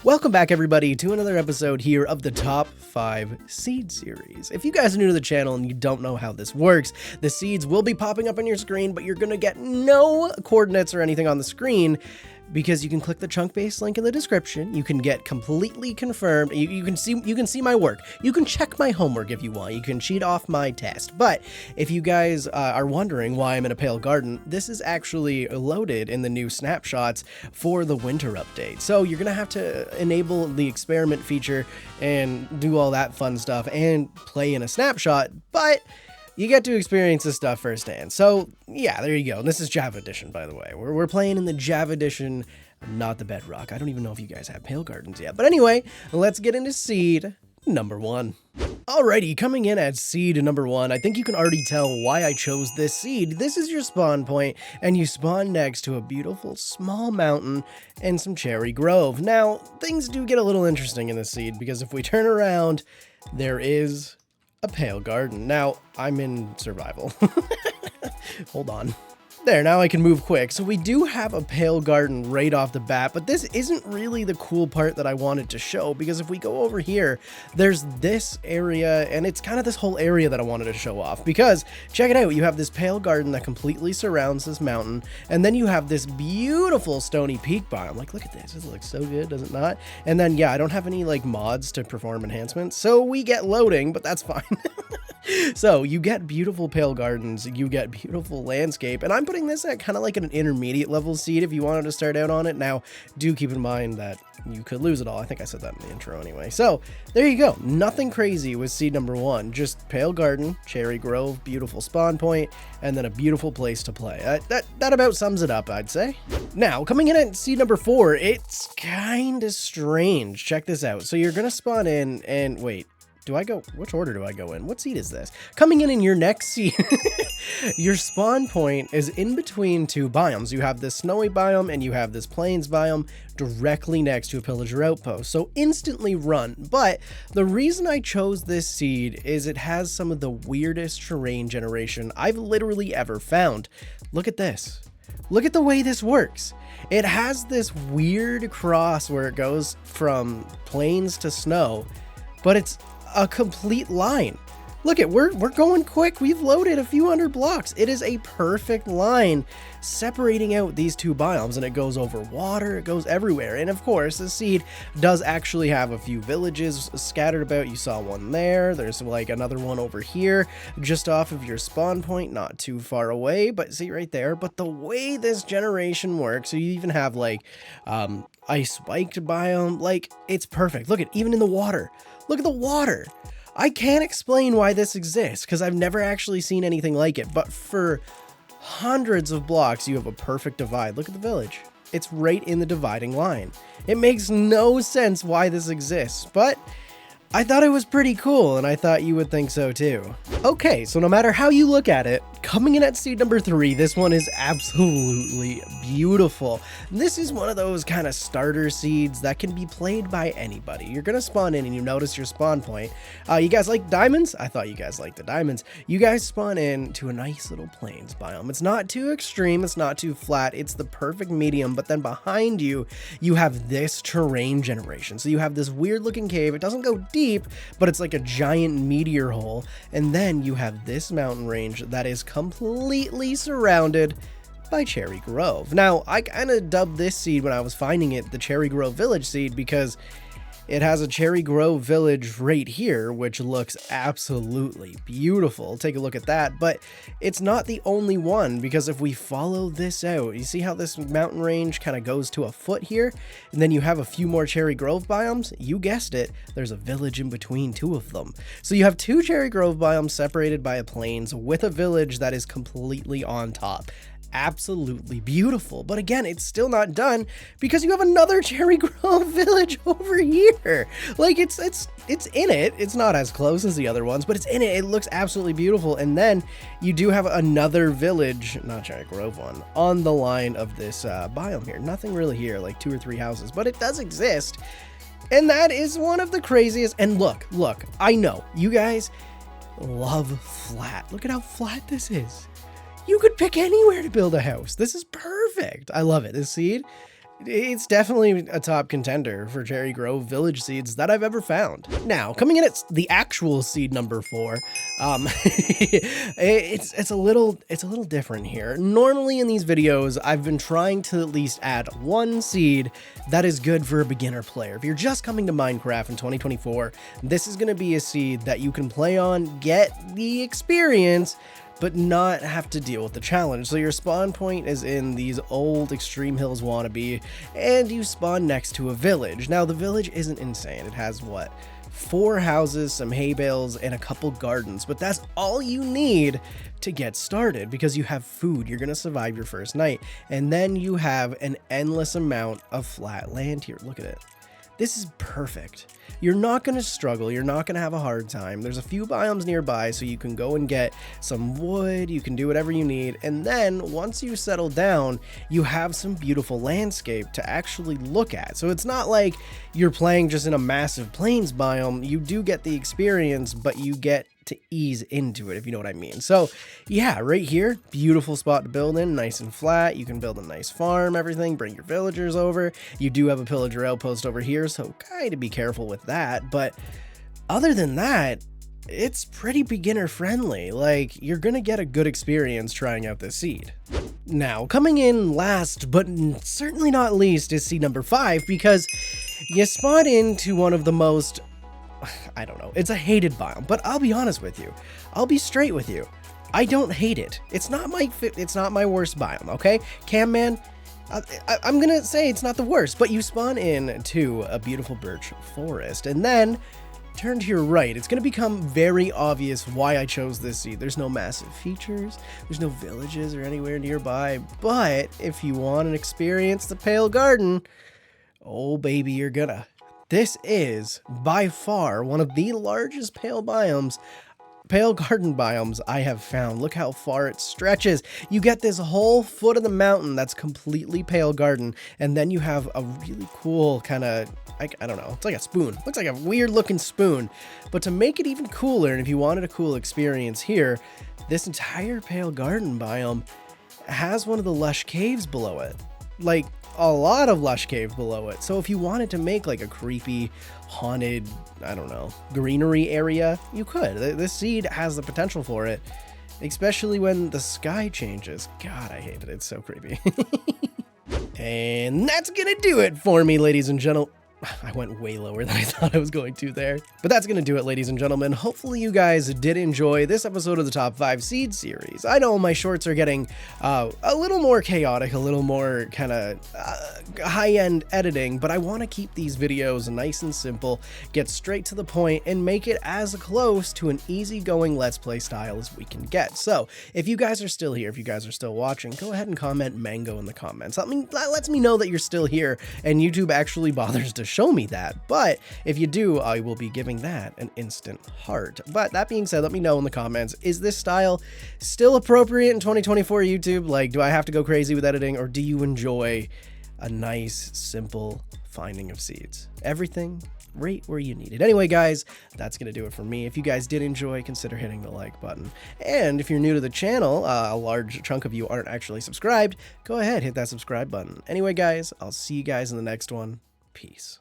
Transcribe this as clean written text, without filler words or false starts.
Welcome back, everybody, to another episode here of the Top 5 Seed Series. If you guys are new to the channel and you don't know how this works, the seeds will be popping up on your screen, but you're going to get no coordinates or anything on the screen because you can click the chunk-based link in the description. You can get completely confirmed. You can see my work. You can check my homework if you want. You can cheat off my test. But if you guys are wondering why I'm in a pale garden, this is actually loaded in the new snapshots for the winter update. So you're gonna have to enable the experiment feature and do all that fun stuff and play in a snapshot, but you get to experience this stuff firsthand. So yeah, there you go. And this is Java Edition, by the way. We're playing in the Java Edition, not the Bedrock. I don't even know if you guys have Pale Gardens yet. But anyway, let's get into seed number 1. Alrighty, coming in at seed number 1, I think you can already tell why I chose this seed. This is your spawn point, and you spawn next to a beautiful small mountain and some cherry grove. Now, things do get a little interesting in this seed, because if we turn around, there is a pale garden. Now, I'm in survival. Hold on. There, now I can move quick. So we do have a pale garden right off the bat, but this isn't really the cool part that I wanted to show, because if we go over here, there's this area, and it's kind of this whole area that I wanted to show off, because check it out. You have this pale garden that completely surrounds this mountain, and then you have this beautiful stony peak biome. Like, look at this. This looks so good, does it not? And then, yeah, I don't have any like mods to perform enhancements, so we get loading, but that's fine. So you get beautiful pale gardens, you get beautiful landscape, and I'm putting this at kind of like an intermediate level seed if you wanted to start out on it. Now, do keep in mind that you could lose it all. I think I said that in the intro anyway. So there you go. Nothing crazy with seed number 1. Just pale garden, cherry grove, beautiful spawn point, and then a beautiful place to play. That about sums it up, I'd say. Now, coming in at seed number 4, it's kind of strange. Check this out. So you're going to spawn in and wait. Which order do I go in? What seed is this? Coming in your next seed, your spawn point is in between two biomes. You have this snowy biome and you have this plains biome directly next to a pillager outpost. So instantly run. But the reason I chose this seed is it has some of the weirdest terrain generation I've literally ever found. Look at this. Look at the way this works. It has this weird cross where it goes from plains to snow, but it's a complete line. Look at, we're going quick. We've loaded a few hundred blocks. It is a perfect line separating out these two biomes, and it goes over water, it goes everywhere. And of course, the seed does actually have a few villages scattered about. You saw one there. There's like another one over here, just off of your spawn point, not too far away, but see right there. But the way this generation works, so you even have like ice spiked biome, like it's perfect. Look at, even in the water. Look at the water. I can't explain why this exists because I've never actually seen anything like it, but for hundreds of blocks, you have a perfect divide. Look at the village. It's right in the dividing line. It makes no sense why this exists, but I thought it was pretty cool, and I thought you would think so too. Okay, so no matter how you look at it, coming in at seed number 3, this one is absolutely beautiful. This is one of those kind of starter seeds that can be played by anybody. You're gonna spawn in and you notice your spawn point. You guys like diamonds? I thought you guys liked the diamonds. You guys spawn in to a nice little plains biome. It's not too extreme, it's not too flat, it's the perfect medium, but then behind you, you have this terrain generation. So you have this weird looking cave. It doesn't go deep, but it's like a giant meteor hole. And then you have this mountain range that is completely surrounded by cherry grove. Now, I kind of dubbed this seed when I was finding it the cherry grove village seed because it has a cherry grove village right here, which looks absolutely beautiful. Take a look at that, but it's not the only one, because if we follow this out, you see how this mountain range kind of goes to a foot here, and then you have a few more cherry grove biomes. You guessed it, there's a village in between two of them. So you have two cherry grove biomes separated by a plains with a village that is completely on top. Absolutely beautiful, but again, it's still not done because you have another cherry grove village over here. Like it's in it. It's not as close as the other ones, but it's in it. It looks absolutely beautiful. And then you do have another village, not cherry grove one, on the line of this biome here. Nothing really here, like 2 or 3 houses, but it does exist. And that is one of the craziest. And look, I know you guys love flat. Look at how flat this is. You could pick anywhere to build a house. This is perfect. I love it. This seed It's definitely a top contender for Cherry Grove village seeds that I've ever found. Now, coming in at the actual seed number 4, it's a little different here. Normally in these videos, I've been trying to at least add one seed that is good for a beginner player. If you're just coming to Minecraft in 2024, this is going to be a seed that you can play on, get the experience, but not have to deal with the challenge. So your spawn point is in these old Extreme Hills wannabe, and you spawn next to a village. Now the village isn't insane. It has what? 4 houses, some hay bales, and a couple gardens, but that's all you need to get started because you have food. You're gonna survive your first night, and then you have an endless amount of flat land here. Look at it. This is perfect. You're not going to struggle. You're not going to have a hard time. There's a few biomes nearby, so you can go and get some wood. You can do whatever you need. And then once you settle down, you have some beautiful landscape to actually look at. So it's not like you're playing just in a massive plains biome. You do get the experience, but you get to ease into it, if you know what I mean. So yeah, right here, beautiful spot to build in, nice and flat. You can build a nice farm, everything, bring your villagers over. You do have a pillager outpost over here, so kind of be careful with that. But other than that, it's pretty beginner friendly. Like, you're gonna get a good experience trying out this seed. Now, coming in last, but certainly not least, is seed number 5, because you spawn into one of the most, I don't know, it's a hated biome, but I'll be honest with you. I'll be straight with you. I don't hate it. It's not my worst biome, okay? Cam man, I'm gonna say it's not the worst, but you spawn in to a beautiful birch forest, and then turn to your right. It's gonna become very obvious why I chose this seed. There's no massive features, there's no villages or anywhere nearby, but if you want to experience the Pale Garden, oh baby, you're gonna. This is by far one of the largest pale garden biomes I have found. Look how far it stretches. You get this whole foot of the mountain that's completely pale garden, and then you have a really cool kind of, I don't know, it's like a spoon. Looks like a weird looking spoon. But to make it even cooler, and if you wanted a cool experience here, this entire pale garden biome has one of the lush caves below it. Like, a lot of lush caves below it. So if you wanted to make like a creepy, haunted, I don't know, greenery area, you could. This seed has the potential for it, especially when the sky changes. God, I hate it. It's so creepy. And that's gonna do it for me, ladies and gentlemen. I went way lower than I thought I was going to there. But that's going to do it, ladies and gentlemen. Hopefully you guys did enjoy this episode of the Top 5 Seed series. I know my shorts are getting a little more chaotic, a little more kind of high-end editing, but I want to keep these videos nice and simple, get straight to the point, and make it as close to an easygoing Let's Play style as we can get. So if you guys are still here, if you guys are still watching, go ahead and comment mango in the comments. That lets me know that you're still here and YouTube actually bothers to show me that. But if you do, I will be giving that an instant heart. But that being said, let me know in the comments, is this style still appropriate in 2024 YouTube? Like, do I have to go crazy with editing, or do you enjoy a nice, simple finding of seeds? Everything right where you need it. Anyway, guys, that's going to do it for me. If you guys did enjoy, consider hitting the like button. And if you're new to the channel, a large chunk of you aren't actually subscribed, go ahead, hit that subscribe button. Anyway, guys, I'll see you guys in the next one. Peace.